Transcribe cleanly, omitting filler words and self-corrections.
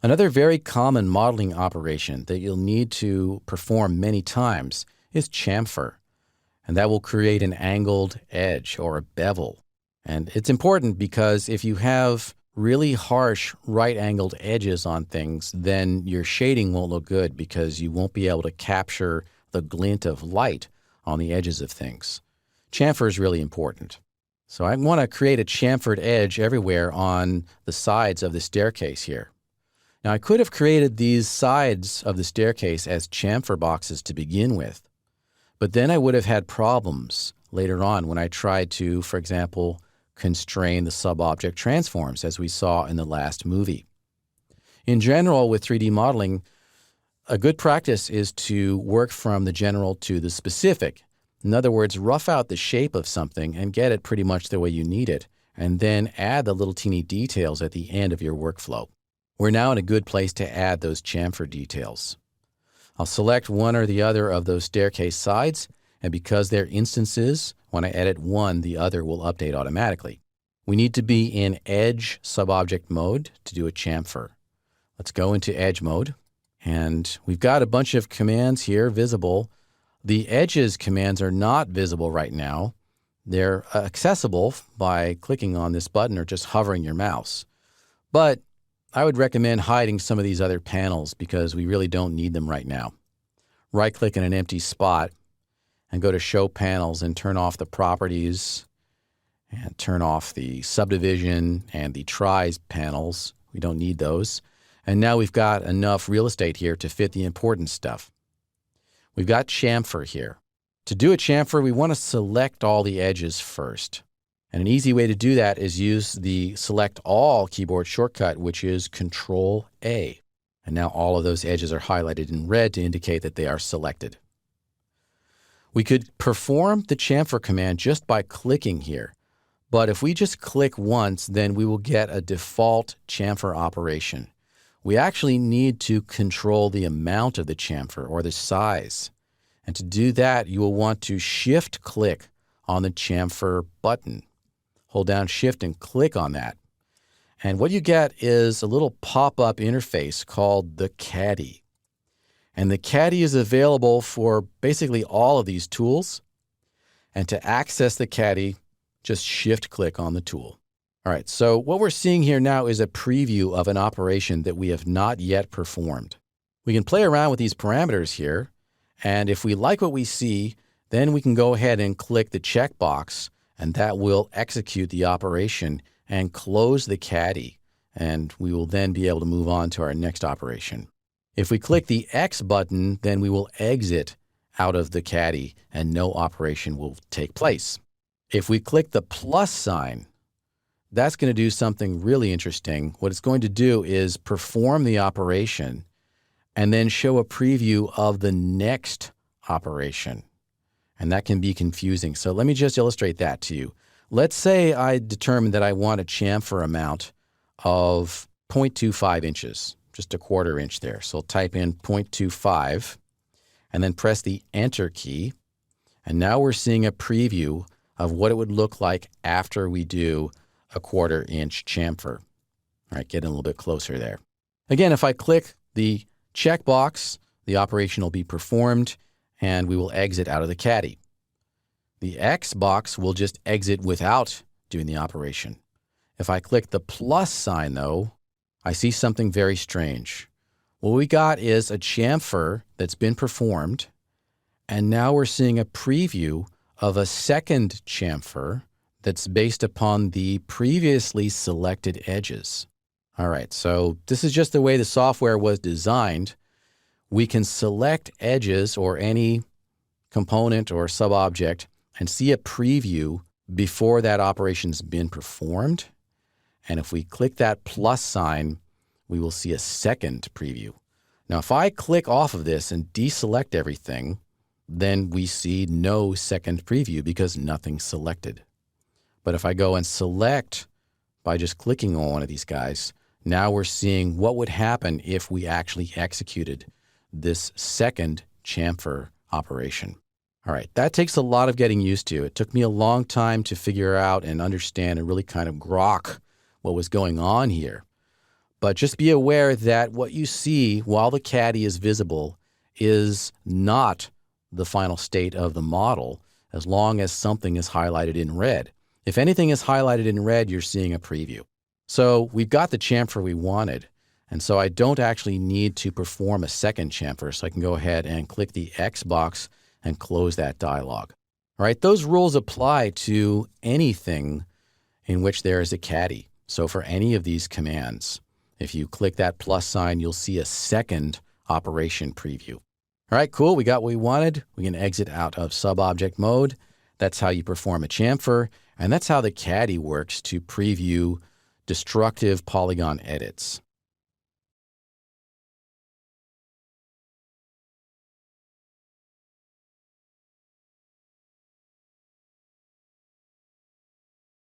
Another very common modeling operation that you'll need to perform many times is chamfer, and that will create an angled edge or a bevel. And it's important because if you have really harsh right-angled edges on things, then your shading won't look good because you won't be able to capture the glint of light on the edges of things. Chamfer is really important. So I want to create a chamfered edge everywhere on the sides of the staircase here. Now I could have created these sides of the staircase as chamfer boxes to begin with, but then I would have had problems later on when I tried to, for example, constrain the subobject transforms as we saw in the last movie. In general, with 3D modeling, a good practice is to work from the general to the specific. In other words, rough out the shape of something and get it pretty much the way you need it, and then add the little teeny details at the end of your workflow. We're now in a good place to add those chamfer details. I'll select one or the other of those staircase sides, and because they're instances, when I edit one, the other will update automatically. We need to be in Edge subobject mode to do a chamfer. Let's go into Edge mode, and we've got a bunch of commands here visible. The Edges commands are not visible right now. They're accessible by clicking on this button or just hovering your mouse. But I would recommend hiding some of these other panels because we really don't need them right now. Right-click in an empty spot and go to Show Panels and turn off the Properties and turn off the Subdivision and the Tries panels. We don't need those. And now we've got enough real estate here to fit the important stuff. We've got chamfer here. To do a chamfer, we want to select all the edges first. And an easy way to do that is use the Select All keyboard shortcut, which is Control-A. And now all of those edges are highlighted in red to indicate that they are selected. We could perform the chamfer command just by clicking here. But if we just click once, then we will get a default chamfer operation. We actually need to control the amount of the chamfer or the size. And to do that, you will want to Shift-click on the chamfer button. Hold down Shift and click on that. And what you get is a little pop-up interface called the Caddy. And the Caddy is available for basically all of these tools. And to access the Caddy, just Shift-click on the tool. All right, so what we're seeing here now is a preview of an operation that we have not yet performed. We can play around with these parameters here, and if we like what we see, then we can go ahead and click the checkbox, and that will execute the operation and close the Caddy, and we will then be able to move on to our next operation. If we click the X button, then we will exit out of the Caddy and no operation will take place. If we click the plus sign, that's going to do something really interesting. What it's going to do is perform the operation and then show a preview of the next operation. And that can be confusing. So let me just illustrate that to you. Let's say I determine that I want a chamfer amount of 0.25 inches, just a quarter inch there. So I'll type in 0.25 and then press the Enter key. And now we're seeing a preview of what it would look like after we do a quarter inch chamfer. All right, getting a little bit closer there. Again, if I click the checkbox, the operation will be performed and we will exit out of the Caddy. The X box will just exit without doing the operation. If I click the plus sign though, I see something very strange. What we got is a chamfer that's been performed, and now we're seeing a preview of a second chamfer that's based upon the previously selected edges. All right, so this is just the way the software was designed. We can select edges or any component or subobject and see a preview before that operation's been performed. And if we click that plus sign, we will see a second preview. Now, if I click off of this and deselect everything, then we see no second preview because nothing's selected. But if I go and select by just clicking on one of these guys, now we're seeing what would happen if we actually executed this second chamfer operation. All right, that takes a lot of getting used to. It took me a long time to figure out and understand and really kind of grok what was going on here. But just be aware that what you see while the caddy is visible is not the final state of the model as long as something is highlighted in red. If anything is highlighted in red, you're seeing a preview. So we've got the chamfer we wanted, and so I don't actually need to perform a second chamfer, so I can go ahead and click the X box and close that dialog. All right, those rules apply to anything in which there is a caddy. So for any of these commands, if you click that plus sign, you'll see a second operation preview. All right, cool. We got what we wanted. We can exit out of sub-object mode. That's how you perform a chamfer, and that's how the caddy works to preview destructive polygon edits.